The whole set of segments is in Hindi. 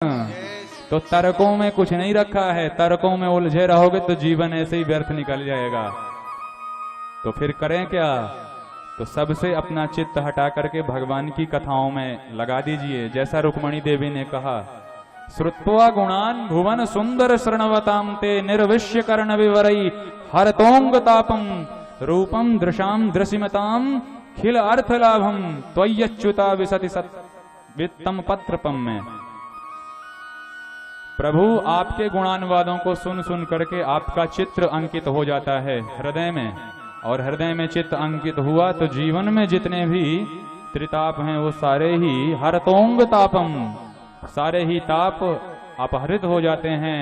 तो तर्कों में कुछ नहीं रखा है, तर्कों में उलझे रहोगे तो जीवन ऐसे ही व्यर्थ निकल जाएगा। तो फिर करें क्या? तो सबसे अपना चित्त हटा करके भगवान की कथाओं में लगा दीजिए। जैसा रुक्मणी देवी ने कहा, श्रुत्वा गुणान भुवन सुंदर शरणवताम ते निर्विश्य कर्ण विवरई हरतोंग तापम रूपम दृशाम दृशिमताम खिल अर्थ लाभम त्वय्यच्युता विसति सत वित्तम पत्रपम में। प्रभु आपके गुणानुवादों को सुन सुन करके आपका चित्र अंकित हो जाता है हृदय में, और हृदय में चित्त अंकित हुआ तो जीवन में जितने भी त्रिताप हैं वो सारे ही हरतोंग तापम, सारे ही ताप अपहृत हो जाते हैं,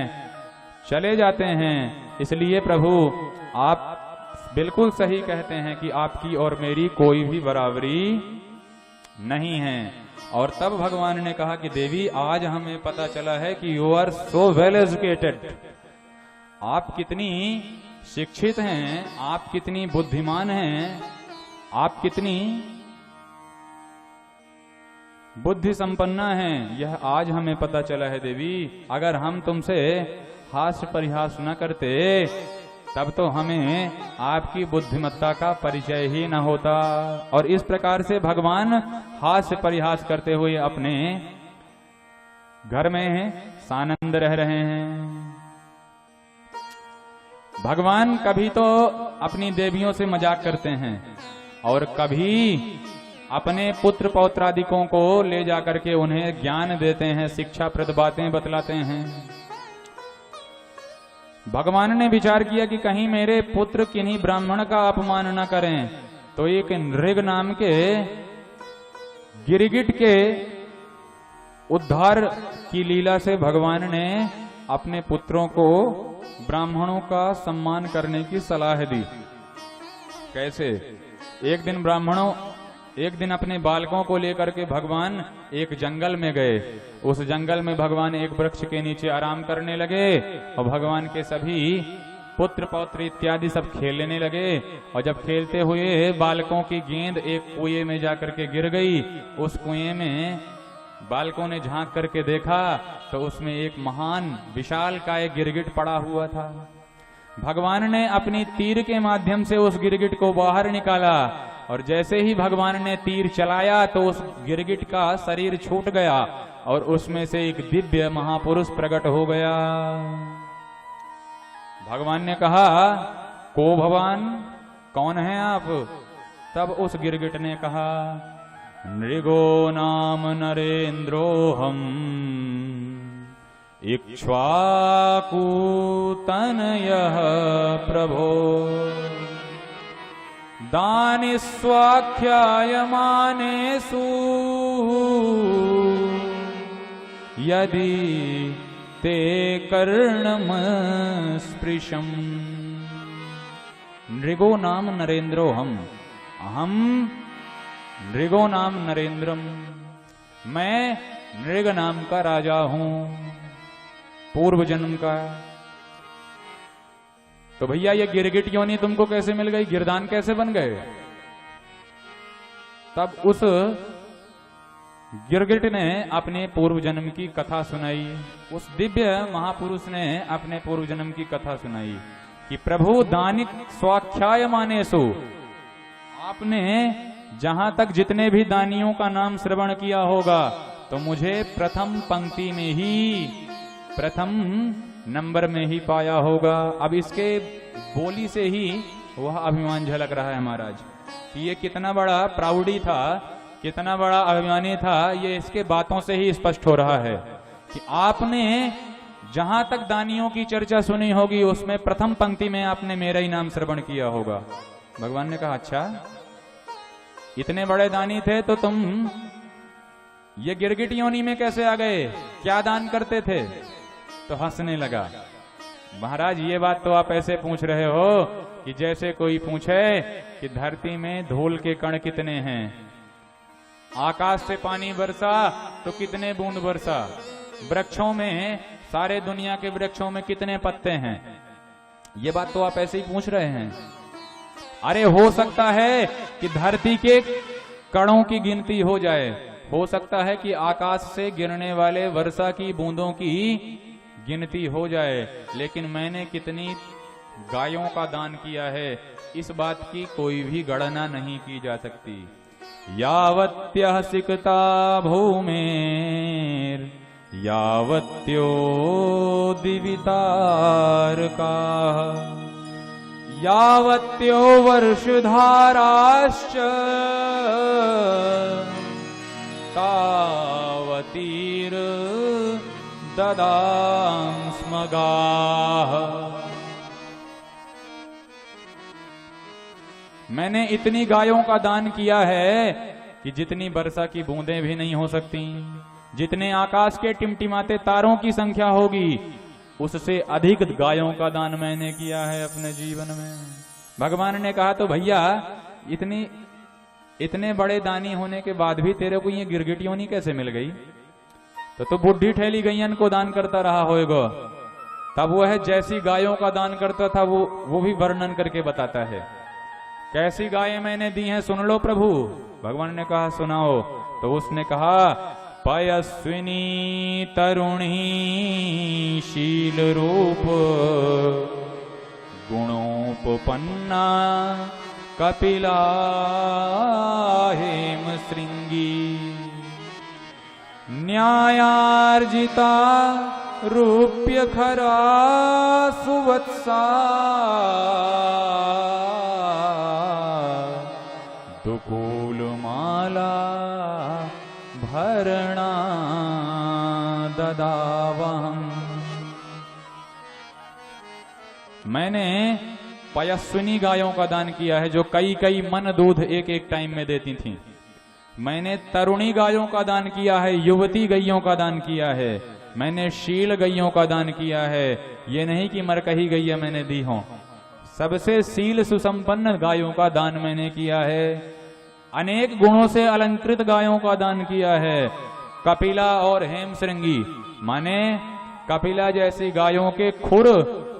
चले जाते हैं। इसलिए प्रभु आप बिल्कुल सही कहते हैं कि आपकी और मेरी कोई भी बराबरी नहीं है। और तब भगवान ने कहा कि देवी आज हमें पता चला है कि you are so well educated, आप कितनी शिक्षित हैं, आप कितनी बुद्धिमान हैं, आप कितनी बुद्धि संपन्ना हैं, यह आज हमें पता चला है देवी। अगर हम तुमसे हास्य परिहास न करते तब तो हमें आपकी बुद्धिमत्ता का परिचय ही न होता। और इस प्रकार से भगवान हास्य परिहास करते हुए अपने घर में सानंद रह रहे हैं। भगवान कभी तो अपनी देवियों से मजाक करते हैं और कभी अपने पुत्र पौत्रादिकों को ले जाकर के उन्हें ज्ञान देते हैं, शिक्षाप्रद बातें बतलाते हैं। भगवान ने विचार किया कि कहीं मेरे पुत्र किन्हीं ब्राह्मण का अपमान न करें, तो एक नृग नाम के गिरगिट के उद्धार की लीला से भगवान ने अपने पुत्रों को ब्राह्मणों का सम्मान करने की सलाह दी। कैसे? एक दिन अपने बालकों को लेकर के भगवान एक जंगल में गए। उस जंगल में भगवान एक वृक्ष के नीचे आराम करने लगे और भगवान के सभी पुत्र पौत्र इत्यादि सब खेलने लगे। और जब खेलते हुए बालकों की गेंद एक कुएं में जाकर के गिर गई, उस कुएं में बालकों ने झांक करके देखा तो उसमें एक महान विशालकाय गिरगिट पड़ा हुआ था। भगवान ने अपनी तीर के माध्यम से उस गिरगिट को बाहर निकाला, और जैसे ही भगवान ने तीर चलाया तो उस गिरगिट का शरीर छूट गया और उसमें से एक दिव्य महापुरुष प्रकट हो गया। भगवान ने कहा, को भगवान, कौन है आप? तब उस गिरगिट ने कहा, नृगो नाम नरेंद्रोहम इक्ष्वाकु तनयः प्रभो दानि स्वाख्यायमानेषु यदि ते कर्णम स्पृशम। नृगो नाम नरेंद्रो हम नृगो नाम नरेंद्रम, मैं नृग नाम का राजा हूं, पूर्व जन्म का। तो भैया ये गिरगिट योनि तुमको कैसे मिल गई, गिरदान कैसे बन गए? तब उस गिरगिट ने अपने पूर्व जन्म की कथा सुनाई। उस दिव्य महापुरुष ने अपने पूर्व जन्म की कथा सुनाई कि प्रभु दानिक स्वाख्याय मानेसु, आपने जहां तक जितने भी दानियों का नाम श्रवण किया होगा तो मुझे प्रथम पंक्ति में ही, प्रथम नंबर में ही पाया होगा। अब इसके बोली से ही वह अभिमान झलक रहा है महाराज कि ये कितना बड़ा प्राउडी था, कितना बड़ा अभिमानी था। ये इसके बातों से ही स्पष्ट हो रहा है कि आपने जहां तक दानियों की चर्चा सुनी होगी उसमें प्रथम पंक्ति में आपने मेरा ही नाम श्रवण किया होगा। भगवान ने कहा, अच्छा इतने बड़े दानी थे तो तुम ये गिरगिट योनि में कैसे आ गए, क्या दान करते थे? तो हंसने लगा। महाराज ये बात तो आप ऐसे पूछ रहे हो कि जैसे कोई पूछे कि धरती में धूल के कण कितने हैं, आकाश से पानी बरसा तो कितने बूंद बरसा, वृक्षों में, सारे दुनिया के वृक्षों में कितने पत्ते हैं। ये बात तो आप ऐसे ही पूछ रहे हैं। अरे हो सकता है कि धरती के कणों की गिनती हो जाए, हो सकता है कि आकाश से गिरने वाले वर्षा की बूंदों की गिनती हो जाए, लेकिन मैंने कितनी गायों का दान किया है इस बात की कोई भी गणना नहीं की जा सकती। यावत्यः सिकता भूमेर यावत्यो दिवितारकाः यावत्यो वर्षधाराश्च तावतीर ददांस्म गाः। मैंने इतनी गायों का दान किया है कि जितनी वर्षा की बूंदें भी नहीं हो सकती, जितने आकाश के टिमटिमाते तारों की संख्या होगी उससे अधिक गायों का दान मैंने किया है अपने जीवन में। भगवान ने कहा तो भैया इतने बड़े दानी होने के बाद भी तेरे को ये गिरगिटियों नहीं कैसे मिल गई? तो बुढ़ी ठेली गैयन को दान करता रहा होएगा। तब वह जैसी गायों का दान करता था वो भी वर्णन करके बताता है। कैसी गायें मैंने दी हैं सुन लो प्रभु। भगवान ने कहा सुनाओ। तो उसने कहा पयस्विनी तरुणी शील रूप गुणोपपन्ना कपिला हेम श्रृंगी न्यायार्जिता रूप्य खरा सुवत्सा दुकूल माला भरणा ददावहम्। मैंने पयस्विनी गायों का दान किया है जो कई मन दूध एक टाइम में देती थीं। मैंने तरुणी गायों का दान किया है, युवती गैयों का दान किया है। मैंने शील गैयों का दान किया है। ये नहीं कि मरकही गैया मैंने दी हो, सबसे शील सुसंपन्न गायों का दान मैंने किया है। अनेक गुणों से अलंकृत गायों का दान किया है। कपिला और हेम श्रृंगी माने कपिला जैसी गायों के खुर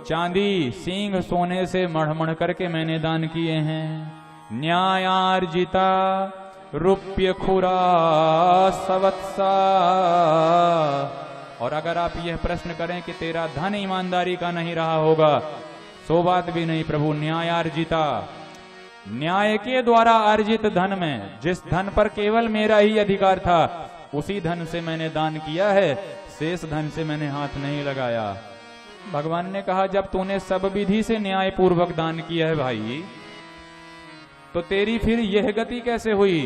चांदी सींग सोने से मढ़ करके मैंने दान किए हैं। न्यायार्जिता रुप्य खुरा सवत्सा। और अगर आप यह प्रश्न करें कि तेरा धन ईमानदारी का नहीं रहा होगा, सो बात भी नहीं प्रभु। न्यायार्जिता, न्याय के द्वारा अर्जित धन में जिस धन पर केवल मेरा ही अधिकार था उसी धन से मैंने दान किया है, शेष धन से मैंने हाथ नहीं लगाया। भगवान ने कहा जब तूने सब विधि से न्याय पूर्वक दान किया है भाई, तो तेरी फिर यह गति कैसे हुई?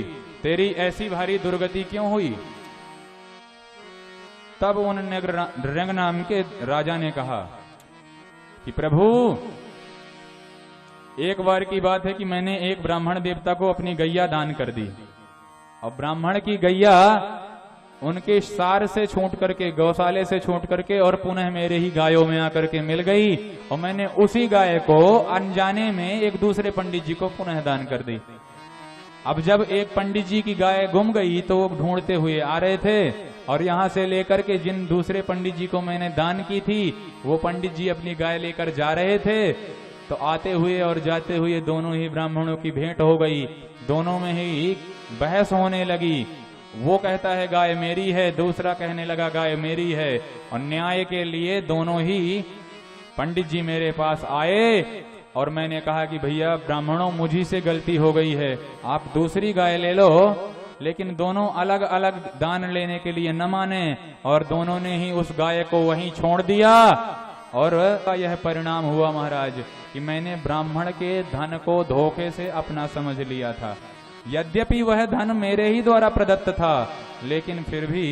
तेरी ऐसी भारी दुर्गति क्यों हुई? तब उन नृंग नाम के राजा ने कहा कि प्रभु, एक बार की बात है कि मैंने एक ब्राह्मण देवता को अपनी गैया दान कर दी। और ब्राह्मण की गैया उनके सार से छूट करके, गौशाले से छूट करके और पुनः मेरे ही गायों में आकर के मिल गई। और मैंने उसी गाय को अनजाने में एक दूसरे पंडित जी को पुनः दान कर दी। अब जब एक पंडित जी की गाय गुम गई तो वो ढूंढते हुए आ रहे थे, और यहां से लेकर के जिन दूसरे पंडित जी को मैंने दान की थी वो पंडित जी अपनी गाय लेकर जा रहे थे। तो आते हुए और जाते हुए दोनों ही ब्राह्मणों की भेंट हो गई। दोनों में ही बहस होने लगी। वो कहता है गाय मेरी है, दूसरा कहने लगा गाय मेरी है। और न्याय के लिए दोनों ही पंडित जी मेरे पास आए और मैंने कहा कि भैया ब्राह्मणों, मुझी से गलती हो गई है, आप दूसरी गाय ले लो। लेकिन दोनों अलग अलग दान लेने के लिए न माने और दोनों ने ही उस गाय को वहीं छोड़ दिया। और यह परिणाम हुआ महाराज कि मैंने ब्राह्मण के धन को धोखे से अपना समझ लिया था। यद्यपि वह धन मेरे ही द्वारा प्रदत्त था, लेकिन फिर भी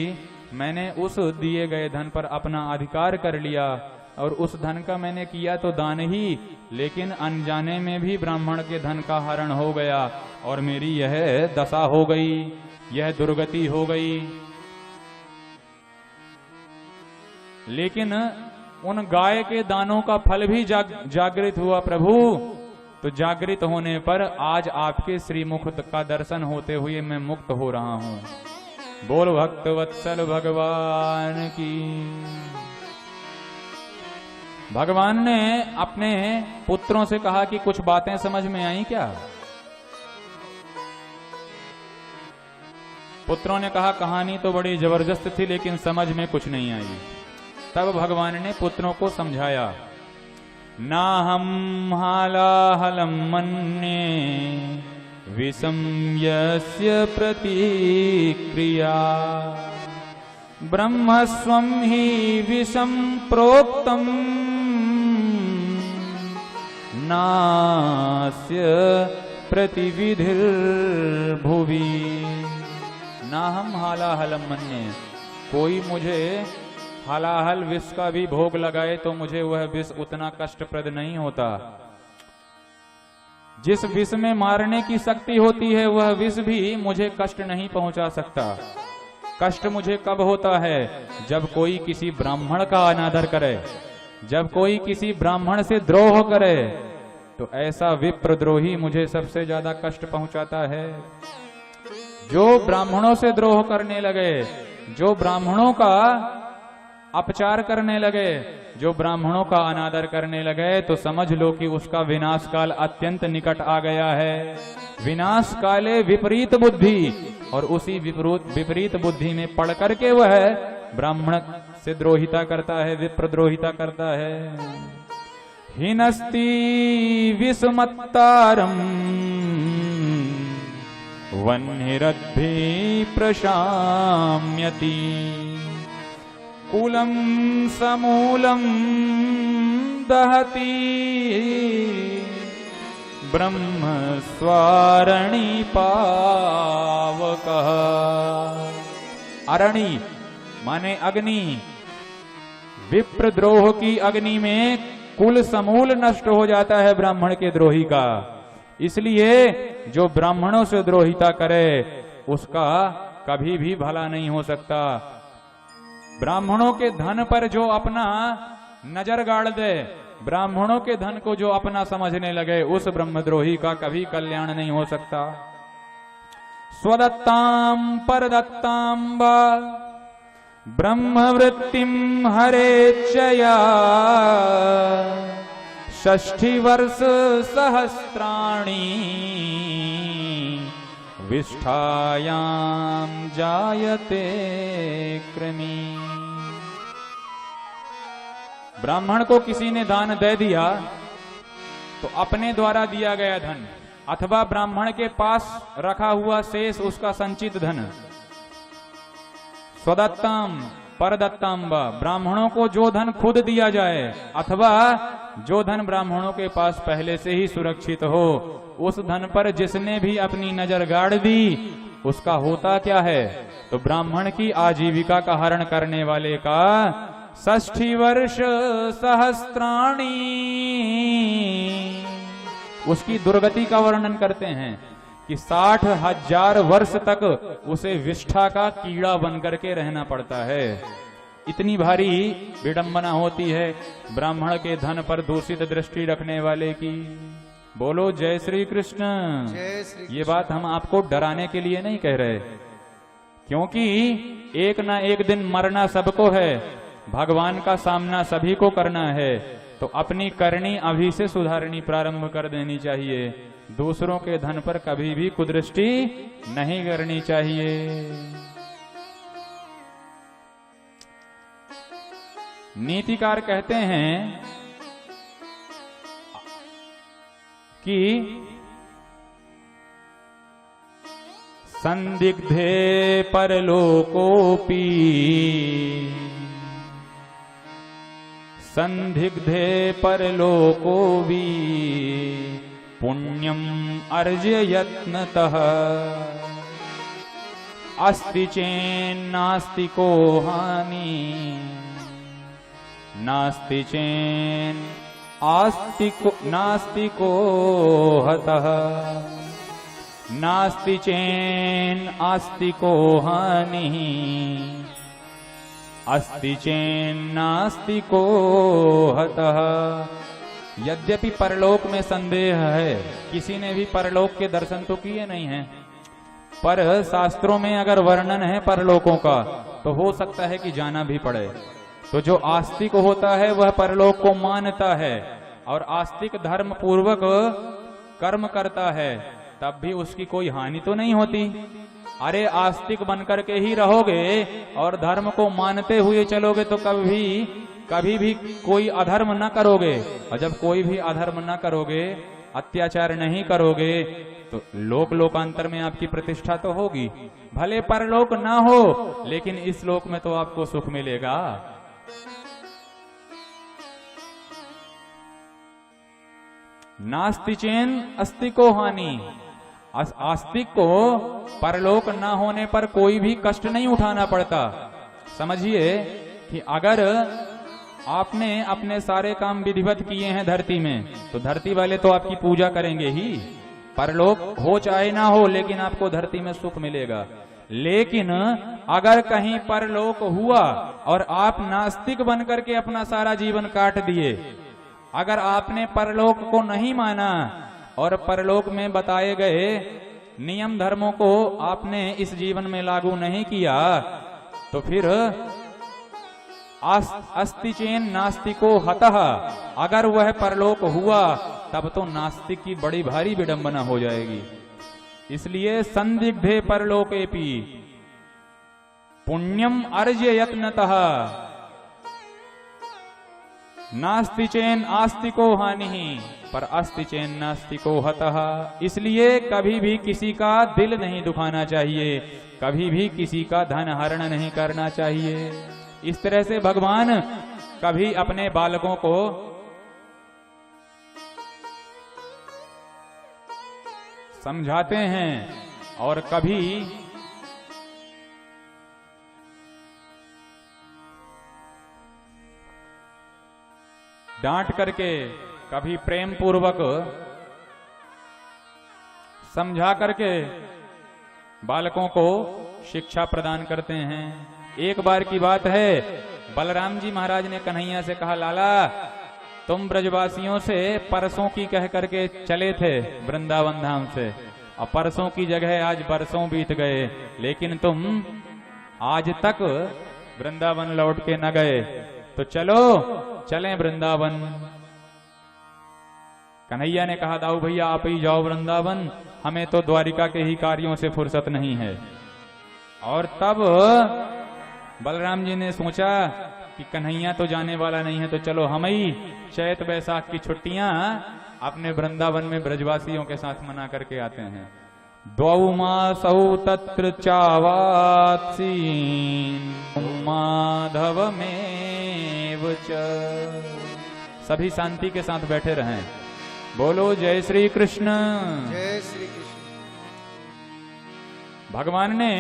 मैंने उस दिए गए धन पर अपना अधिकार कर लिया। और उस धन का मैंने किया तो दान ही, लेकिन अनजाने में भी ब्राह्मण के धन का हरण हो गया और मेरी यह दशा हो गई, यह दुर्गति हो गई। लेकिन उन गाय के दानों का फल भी जागृत हुआ प्रभु। तो जागृत होने पर आज आपके श्रीमुख का दर्शन होते हुए मैं मुक्त हो रहा हूं। बोल भक्त वत्सल भगवान की। भगवान ने अपने पुत्रों से कहा कि कुछ बातें समझ में आई क्या? पुत्रों ने कहा कहानी तो बड़ी जबरदस्त थी लेकिन समझ में कुछ नहीं आई। तब भगवान ने पुत्रों को समझाया, ना हम हालाहलम मन्ये विषम यस्य प्रतिक्रिया ब्रह्मस्वं ही विषम प्रोक्तम नास्य प्रतिविधिर्भुवि। ना हम हालाहलम मन्ये, कोई मुझे हालाहल विष का भी भोग लगाए तो मुझे वह विष उतना कष्टप्रद नहीं होता। जिस विष में मारने की शक्ति होती है वह विष भी मुझे कष्ट नहीं पहुंचा सकता। कष्ट मुझे कब होता है? जब कोई किसी ब्राह्मण का अनादर करे, जब कोई किसी ब्राह्मण से द्रोह करे, तो ऐसा विप्रद्रोही मुझे सबसे ज्यादा कष्ट पहुंचाता है। जो ब्राह्मणों से द्रोह करने लगे, जो ब्राह्मणों का अपचार करने लगे, जो ब्राह्मणों का अनादर करने लगे, तो समझ लो कि उसका विनाश काल अत्यंत निकट आ गया है। विनाश काले विपरीत बुद्धि, और उसी विपरीत बुद्धि में पड़ करके वह ब्राह्मण से द्रोहिता करता है, विप्रद्रोहिता करता है। हिनस्ति विषमत्तारम वह्निरद्भि प्रशाम्यति कुलम समूलम दहति ब्रह्म स्वारणि पावकः। अरणि माने अग्नि, विप्रद्रोह की अग्नि में कुल समूल नष्ट हो जाता है ब्राह्मण के द्रोही का। इसलिए जो ब्राह्मणों से द्रोहिता करे उसका कभी भी भला नहीं हो सकता। ब्राह्मणों के धन पर जो अपना नजर गाड़ दे, ब्राह्मणों के धन को जो अपना समझने लगे, उस ब्रह्मद्रोही का कभी कल्याण नहीं हो सकता। स्वदत्ताम परदत्ताम वा ब्रह्मवृत्तिम हरेच्छया 60 वर्ष सहस्राणि विष्ठायाम जायते कृमि। ब्राह्मण को किसी ने दान दे दिया तो अपने द्वारा दिया गया धन अथवा ब्राह्मण के पास रखा हुआ शेष उसका संचित धन, स्वदत्ताम परदत्ताम वा, ब्राह्मणों को जो धन खुद दिया जाए अथवा जो धन ब्राह्मणों के पास पहले से ही सुरक्षित हो, उस धन पर जिसने भी अपनी नजर गाड़ दी उसका होता क्या है? तो ब्राह्मण की आजीविका का हरण करने वाले का 60 वर्ष सहस्त्राणि, उसकी दुर्गति का वर्णन करते हैं कि 60,000 वर्ष तक उसे विष्ठा का कीड़ा बनकर के रहना पड़ता है। इतनी भारी विडंबना होती है ब्राह्मण के धन पर दूषित दृष्टि रखने वाले की। बोलो जय श्री कृष्ण। ये बात हम आपको डराने के लिए नहीं कह रहे, क्योंकि एक ना एक दिन मरना सबको है, भगवान का सामना सभी को करना है। तो अपनी करनी अभी से सुधारनी प्रारंभ कर देनी चाहिए। दूसरों के धन पर कभी भी कुदृष्टि नहीं करनी चाहिए। नीतिकार कहते हैं कि संदिग्धे परलोकोपि संदिग्धे परलोको वि पुण्यम अर्जय यत्नतः अस्ति चेन्नास्ति को हानि नास्ति चेन नास्ति को हतः नास्ति चेन आस्ति को हानि अस्ति चेन नास्ति को हतः। यद्यपि परलोक में संदेह है, किसी ने भी परलोक के दर्शन तो किए नहीं हैं, पर शास्त्रों में अगर वर्णन है परलोकों का तो हो सकता है कि जाना भी पड़े। तो जो आस्तिक होता है वह परलोक को मानता है और आस्तिक धर्म पूर्वक कर्म करता है, तब भी उसकी कोई हानि तो नहीं होती। अरे आस्तिक बनकर के ही रहोगे और धर्म को मानते हुए चलोगे तो कभी भी कोई अधर्म न करोगे। और जब कोई भी अधर्म न करोगे, अत्याचार नहीं करोगे, तो लोकांतर में आपकी प्रतिष्ठा तो होगी। भले परलोक ना हो, लेकिन इस लोक में तो आपको सुख मिलेगा। नास्ति चेन अस्ति को हानि। आस्तिक को परलोक न होने पर कोई भी कष्ट नहीं उठाना पड़ता। समझिए कि अगर आपने अपने सारे काम विधिवत किए हैं धरती में, तो धरती वाले तो आपकी पूजा करेंगे ही। परलोक हो चाहे ना हो, लेकिन आपको धरती में सुख मिलेगा। लेकिन अगर कहीं परलोक हुआ और आप नास्तिक बनकर के अपना सारा जीवन काट दिए, अगर आपने परलोक को नहीं माना और परलोक में बताए गए नियम धर्मों को आपने इस जीवन में लागू नहीं किया, तो फिर अस्ति चेन नास्तिको हतः, अगर वह परलोक हुआ तब तो नास्तिक की बड़ी भारी विडंबना हो जाएगी। इसलिए संदिग्धे परलोकेपि पुण्यम अर्ज्य यत्नतः नास्ति चेन आस्तिको हानि पर अस्ति चेन नास्तिको हतः। इसलिए कभी भी किसी का दिल नहीं दुखाना चाहिए, कभी भी किसी का धन हरण नहीं करना चाहिए। इस तरह से भगवान कभी अपने बालकों को समझाते हैं और कभी डांट करके, कभी प्रेम पूर्वक समझा करके बालकों को शिक्षा प्रदान करते हैं। एक बार की बात है, बलराम जी महाराज ने कन्हैया से कहा, लाला तुम ब्रजवासियों से परसों की कह करके चले थे वृंदावन धाम से, और परसों की जगह आज बरसों बीत गए, लेकिन तुम आज तक वृंदावन लौट के न गए, तो चलो चलें वृंदावन। कन्हैया ने कहा, दाऊ भैया आप ही जाओ वृंदावन, हमें तो द्वारिका के ही कार्यों से फुर्सत नहीं है। और तब बलराम जी ने सोचा कि कन्हैया तो जाने वाला नहीं है, तो चलो हम ही चैत बैसाख की छुट्टियां अपने वृंदावन में ब्रजवासियों के साथ मना करके आते हैं। द्वौ मासौ तत्र चावात्सीन माधवमेव च। सभी शांति के साथ बैठे रहें। बोलो जय श्री कृष्ण। जय श्री कृष्ण। भगवान ने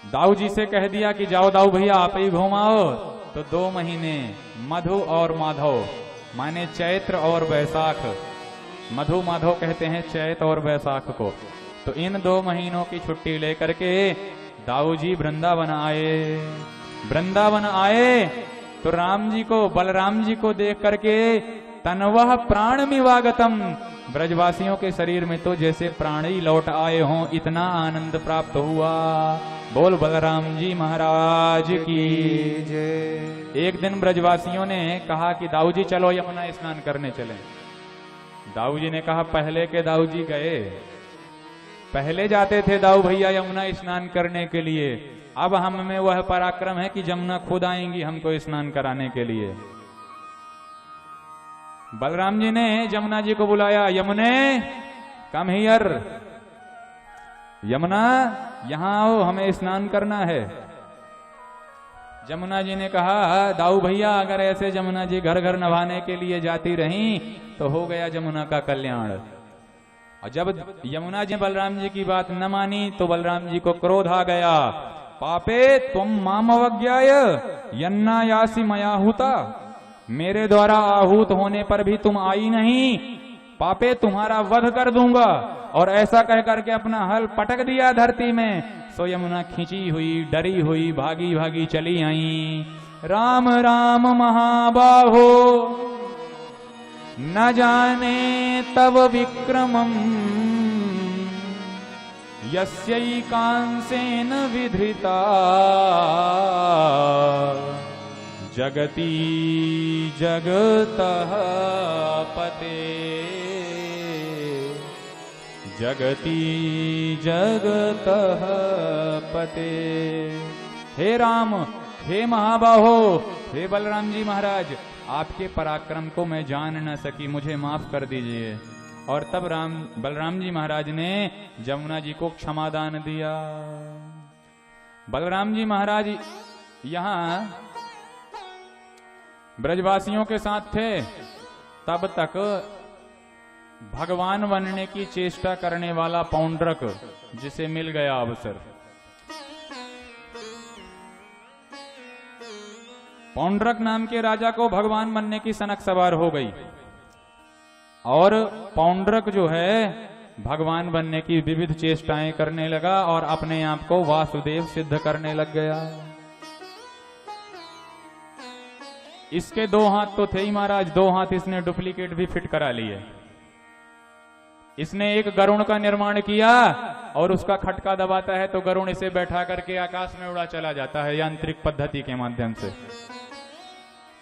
दाऊ जी से कह दिया कि जाओ दाऊ भैया आप ही घुमाओ, तो 2 महीने मधु और माधव माने चैत्र और वैशाख, मधु माधव कहते हैं चैत और वैशाख को, तो इन 2 महीनों की छुट्टी लेकर के दाऊ जी वृंदावन आए। वृंदावन आए तो राम जी को, बलराम जी को देख करके तनवह प्राण मिवागतम, ब्रजवासियों के शरीर में तो जैसे प्राण ही लौट आए हों, इतना आनंद प्राप्त हुआ। बोल बलराम जी महाराज की जय। एक दिन ब्रजवासियों ने कहा कि दाऊ जी चलो यमुना स्नान करने चलें। दाऊ जी ने कहा, पहले के दाऊ जी गए, पहले जाते थे दाऊ भैया यमुना स्नान करने के लिए, अब हम में वह पराक्रम है कि जमुना खुद आएंगी हमको स्नान कराने के लिए। बलराम जी ने यमुना जी को बुलाया, यमुने कम हियर, यमुना यहां आओ, हमें स्नान करना है। यमुना जी ने कहा, दाऊ भैया अगर ऐसे यमुना जी घर घर नहाने के लिए जाती रहीं तो हो गया यमुना का कल्याण। और जब यमुना जी बलराम जी की बात न मानी तो बलराम जी को क्रोध आ गया। पापे तुम माम अवज्ञाय यन्ना यासी मयाहुता, मेरे द्वारा आहूत होने पर भी तुम आई नहीं, पापे तुम्हारा वध कर दूंगा। और ऐसा कह करके अपना हल पटक दिया धरती में। सो यमुना खींची हुई, डरी हुई, भागी भागी चली आई। राम राम महाबाहो न जाने तव विक्रमम्, यस्यैकांसेन विधृता जगती जगतः पते, जगती जगतः पते। हे राम, हे महाबाहो, हे बलराम जी महाराज, आपके पराक्रम को मैं जान न सकी, मुझे माफ कर दीजिए। और तब बलराम जी महाराज ने जमुना जी को क्षमादान दिया। बलराम जी महाराज यहां ब्रजवासियों के साथ थे, तब तक भगवान बनने की चेष्टा करने वाला पौंड्रक, जिसे मिल गया अवसर, पौंड्रक नाम के राजा को भगवान बनने की सनक सवार हो गई। और पौंड्रक जो है भगवान बनने की विविध चेष्टाएं करने लगा और अपने आप को वासुदेव सिद्ध करने लग गया। इसके 2 हाथ तो थे ही महाराज, 2 हाथ इसने डुप्लीकेट भी फिट करा लिए। इसने एक गरुण का निर्माण किया और उसका खटका दबाता है तो गरुण इसे बैठा करके आकाश में उड़ा चला जाता है यांत्रिक पद्धति के माध्यम से।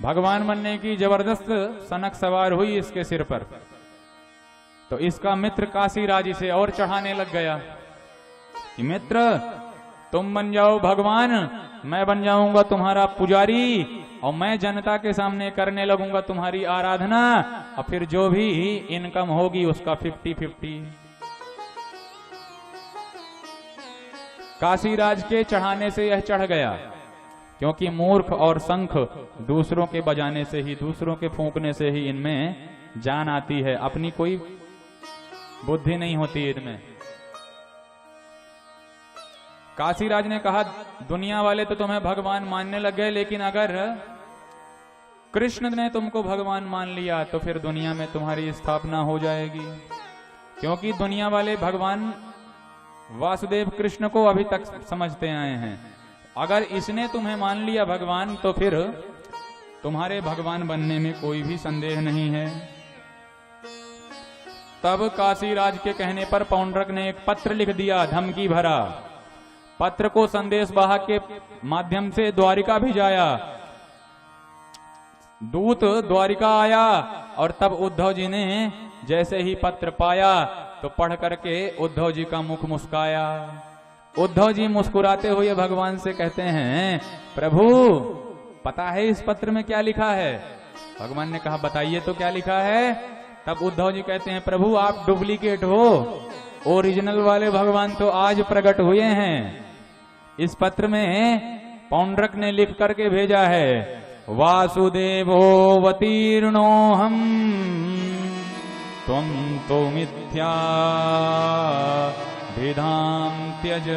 भगवान बनने की जबरदस्त सनक सवार हुई इसके सिर पर। तो इसका मित्र काशीराज इसे और चढ़ाने लग गया कि मित्र तुम बन जाओ भगवान, मैं बन जाऊंगा तुम्हारा पुजारी और मैं जनता के सामने करने लगूंगा तुम्हारी आराधना, और फिर जो भी इनकम होगी उसका 50-50। काशीराज के चढ़ाने से यह चढ़ गया, क्योंकि मूर्ख और शंख दूसरों के बजाने से ही, दूसरों के फूंकने से ही इनमें जान आती है, अपनी कोई बुद्धि नहीं होती इनमें। काशीराज ने कहा दुनिया वाले तो तुम्हें भगवान मानने लग गए, लेकिन अगर कृष्ण ने तुमको भगवान मान लिया तो फिर दुनिया में तुम्हारी स्थापना हो जाएगी, क्योंकि दुनिया वाले भगवान वासुदेव कृष्ण को अभी तक समझते आए हैं। अगर इसने तुम्हें मान लिया भगवान तो फिर तुम्हारे भगवान बनने में कोई भी संदेह नहीं है। तब काशीराज के कहने पर पौंड्रक ने एक पत्र लिख दिया, धमकी भरा। पत्र को संदेश वाहक के माध्यम से द्वारिका भिजाया। दूत द्वारिका आया और तब उद्धव जी ने जैसे ही पत्र पाया तो पढ़ करके उद्धव जी का मुख मुस्काया। उद्धव जी मुस्कुराते हुए भगवान से कहते हैं, प्रभु पता है इस पत्र में क्या लिखा है? भगवान ने कहा बताइए तो क्या लिखा है? तब उद्धव जी कहते हैं, प्रभु आप डुप्लीकेट हो, ओरिजिनल वाले भगवान तो आज प्रकट हुए हैं। इस पत्र में पौंड्रक ने लिख करके भेजा है, वासुदेवोऽवतीर्णो हम त्वं तो मिथ्या विधाम त्यज।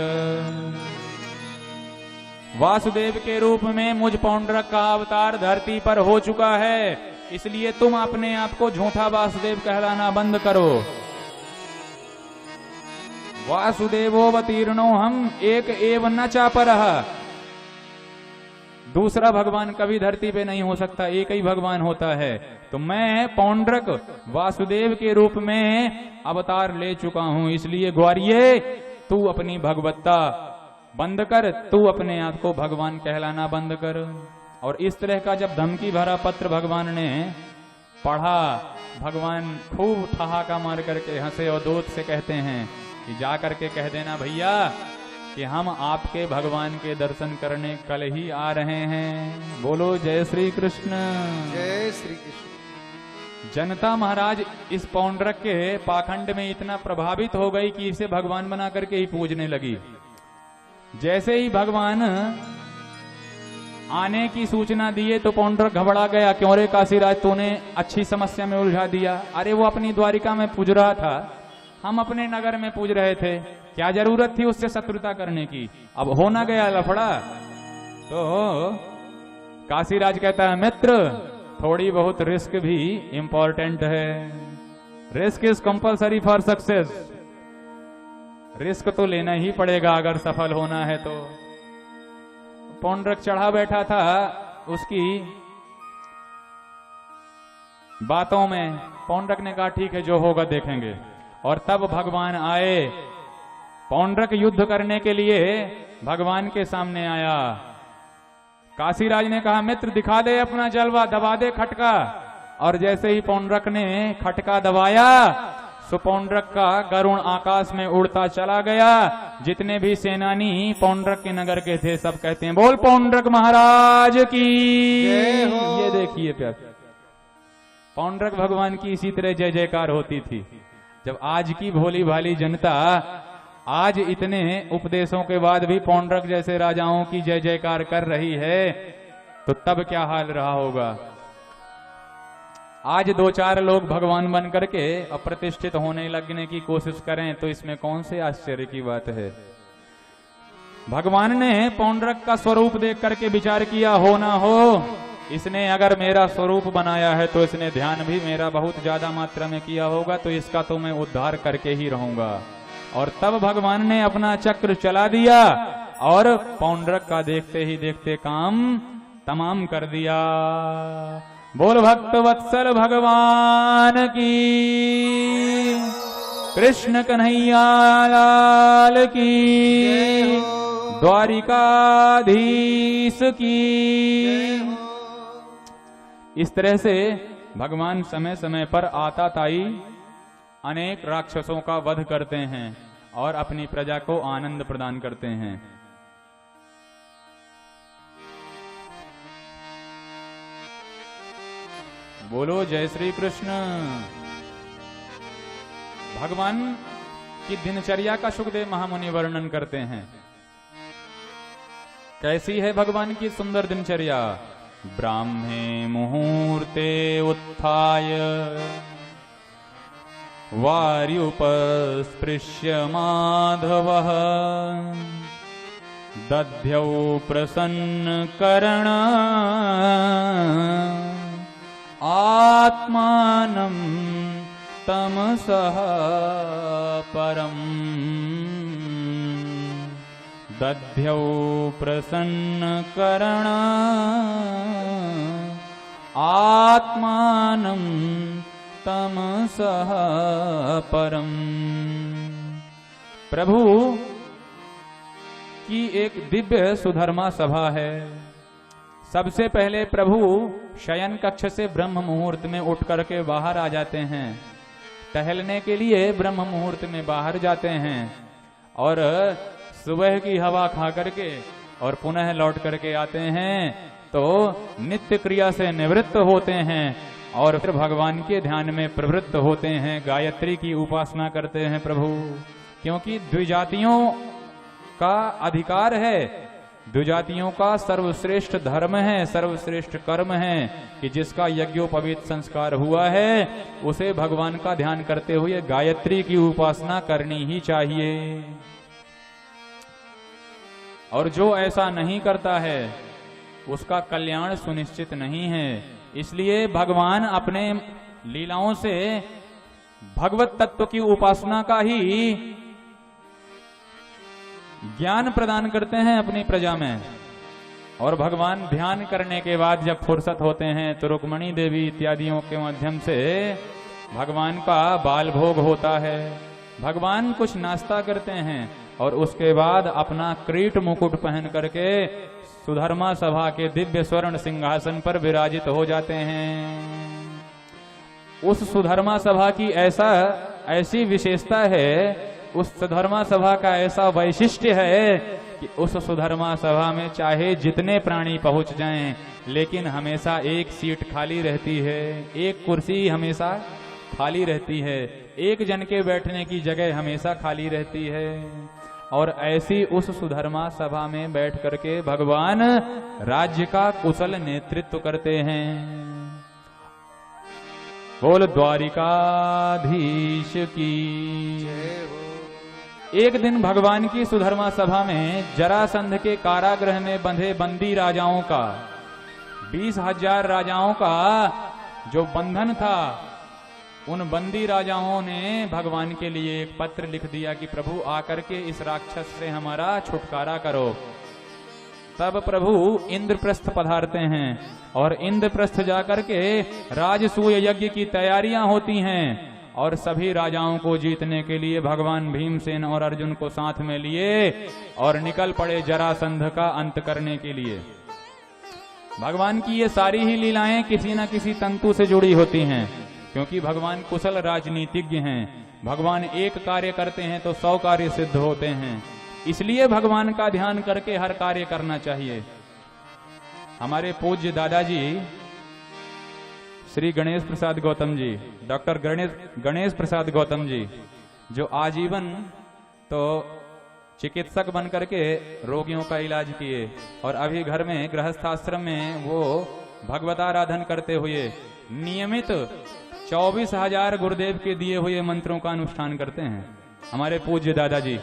वासुदेव के रूप में मुझ पौंड्रक का अवतार धरती पर हो चुका है, इसलिए तुम अपने आप को झूठा वासुदेव कहलाना बंद करो। वासुदेवोऽवतीर्णो हम एक एव न चापरः। दूसरा भगवान कभी धरती पे नहीं हो सकता, एक ही भगवान होता है। तो मैं पौंड्रक वासुदेव के रूप में अवतार ले चुका हूं, इसलिए ग्वारिये तू अपनी भगवत्ता बंद कर, तू अपने आप को भगवान कहलाना बंद कर। और इस तरह का जब धमकी भरा पत्र भगवान ने पढ़ा, भगवान खूब ठहाका मार करके हंसे और दूत से कहते हैं कि जा करके कह देना भैया कि हम आपके भगवान के दर्शन करने कल ही आ रहे हैं। बोलो जय श्री कृष्ण। जय श्री कृष्ण। जनता महाराज इस पौंड्रक के पाखंड में इतना प्रभावित हो गई कि इसे भगवान बना करके ही पूजने लगी। जैसे ही भगवान आने की सूचना दिए तो पौंड्रक घबरा गया, क्यों रे काशीराज तूने अच्छी समस्या में उलझा दिया। अरे वो अपनी द्वारिका में पूज रहा था, हम अपने नगर में पूज रहे थे, क्या जरूरत थी उससे शत्रुता करने की। अब होना गया लफड़ा। तो काशीराज कहता है मित्र थोड़ी बहुत रिस्क भी इंपॉर्टेंट है, risk is compulsory for success. Risk तो लेना ही पड़ेगा अगर सफल होना है। तो पौंड्रक चढ़ा बैठा था उसकी बातों में। पौंड्रक ने कहा ठीक है जो होगा देखेंगे। और तब भगवान आए। पौंड्रक युद्ध करने के लिए भगवान के सामने आया। काशीराज ने कहा मित्र दिखा दे अपना जलवा, दबा दे खटका। और जैसे ही पौंड्रक ने खटका दबाया, सो पौंड्रक का गरुण आकाश में उड़ता चला गया। जितने भी सेनानी पौंड्रक के नगर के थे सब कहते हैं बोल पौंड्रक महाराज की जय हो। ये देखिए प्यार, पौंड्रक भगवान की इसी तरह जय जयकार होती थी। जब आज की भोली भाली जनता आज इतने उपदेशों के बाद भी पौंड्रक जैसे राजाओं की जय जयकार कर रही है, तो तब क्या हाल रहा होगा। आज 2-4 लोग भगवान बन करके अप्रतिष्ठित होने लगने की कोशिश करें तो इसमें कौन से आश्चर्य की बात है। भगवान ने पौंड्रक का स्वरूप देख करके विचार किया, हो ना हो इसने अगर मेरा स्वरूप बनाया है तो इसने ध्यान भी मेरा बहुत ज्यादा मात्रा में किया होगा, तो इसका तो मैं उद्धार करके ही रहूंगा। और तब भगवान ने अपना चक्र चला दिया और पौंड्रक का देखते ही देखते काम तमाम कर दिया। बोल भक्त वत्सल भगवान की, कृष्ण कन्हैया लाल की, द्वारिकाधीश की। इस तरह से भगवान समय समय पर आताताई अनेक राक्षसों का वध करते हैं और अपनी प्रजा को आनंद प्रदान करते हैं। बोलो जय श्री कृष्ण। भगवान की दिनचर्या का सुखदेव महामुनि वर्णन करते हैं। कैसी है भगवान की सुंदर दिनचर्या। ब्राह्मे मुहूर्ते उत्थाय वार्युपस्पृश्य माधवः दध्यौ प्रसन्न करण आत्मानं तमसः परम्। दध्यौ प्रसन्न करण आत्मानं तमसः परम्। प्रभु की एक दिव्य सुधर्मा सभा है। सबसे पहले प्रभु शयन कक्ष से ब्रह्म मुहूर्त में उठ करके बाहर आ जाते हैं। टहलने के लिए ब्रह्म मुहूर्त में बाहर जाते हैं और सुबह की हवा खा करके और पुनः लौट करके आते हैं, तो नित्य क्रिया से निवृत्त होते हैं और फिर भगवान के ध्यान में प्रवृत्त होते हैं। गायत्री की उपासना करते हैं प्रभु, क्योंकि द्विजातियों का अधिकार है, द्विजातियों का सर्वश्रेष्ठ धर्म है, सर्वश्रेष्ठ कर्म है कि जिसका यज्ञोपवीत संस्कार हुआ है उसे भगवान का ध्यान करते हुए गायत्री की उपासना करनी ही चाहिए। और जो ऐसा नहीं करता है उसका कल्याण सुनिश्चित नहीं है। इसलिए भगवान अपने लीलाओं से भगवत तत्व की उपासना का ही ज्ञान प्रदान करते हैं अपनी प्रजा में। और भगवान ध्यान करने के बाद जब फुर्सत होते हैं तो रुक्मणी देवी इत्यादियों के माध्यम से भगवान का बाल भोग होता है। भगवान कुछ नाश्ता करते हैं और उसके बाद अपना क्रीट मुकुट पहन करके सुधर्मा सभा के दिव्य स्वर्ण सिंहासन पर विराजित हो जाते हैं। उस सुधर्मा सभा की ऐसी विशेषता है, उस सुधर्मा सभा का ऐसा वैशिष्ट्य है कि उस सुधर्मा सभा में चाहे जितने प्राणी पहुंच जाएं, लेकिन हमेशा एक सीट खाली रहती है, एक कुर्सी हमेशा खाली रहती है, एक जन के बैठने की जगह हमेशा खाली रहती है। और ऐसी उस सुधर्मा सभा में बैठ करके भगवान राज्य का कुशल नेतृत्व करते हैं। बोल द्वारिकाधीश की। एक दिन भगवान की सुधर्मा सभा में जरासंध के कारागृह में बंधे बंदी राजाओं का 20,000 राजाओं का जो बंधन था, उन बंदी राजाओं ने भगवान के लिए एक पत्र लिख दिया कि प्रभु आकर के इस राक्षस से हमारा छुटकारा करो। तब प्रभु इंद्रप्रस्थ पधारते हैं और इंद्रप्रस्थ जाकर के राजसूय यज्ञ की तैयारियां होती हैं और सभी राजाओं को जीतने के लिए भगवान भीमसेन और अर्जुन को साथ में लिए और निकल पड़े जरासंध का अंत करने के लिए। भगवान की ये सारी ही लीलाएं किसी न किसी तंतु से जुड़ी होती हैं, क्योंकि भगवान कुशल राजनीतिज्ञ हैं। भगवान एक कार्य करते हैं तो 100 कार्य सिद्ध होते हैं। इसलिए भगवान का ध्यान करके हर कार्य करना चाहिए। हमारे पूज्य दादाजी श्री गणेश प्रसाद गौतम जी, डॉक्टर गणेश प्रसाद गौतम जी, जो आजीवन तो चिकित्सक बन करके रोगियों का इलाज किए और अभी घर में गृहस्थाश्रम में वो भगवताराधन करते हुए नियमित 24,000 गुरुदेव के दिए हुए मंत्रों का अनुष्ठान करते हैं। हमारे पूज्य दादाजी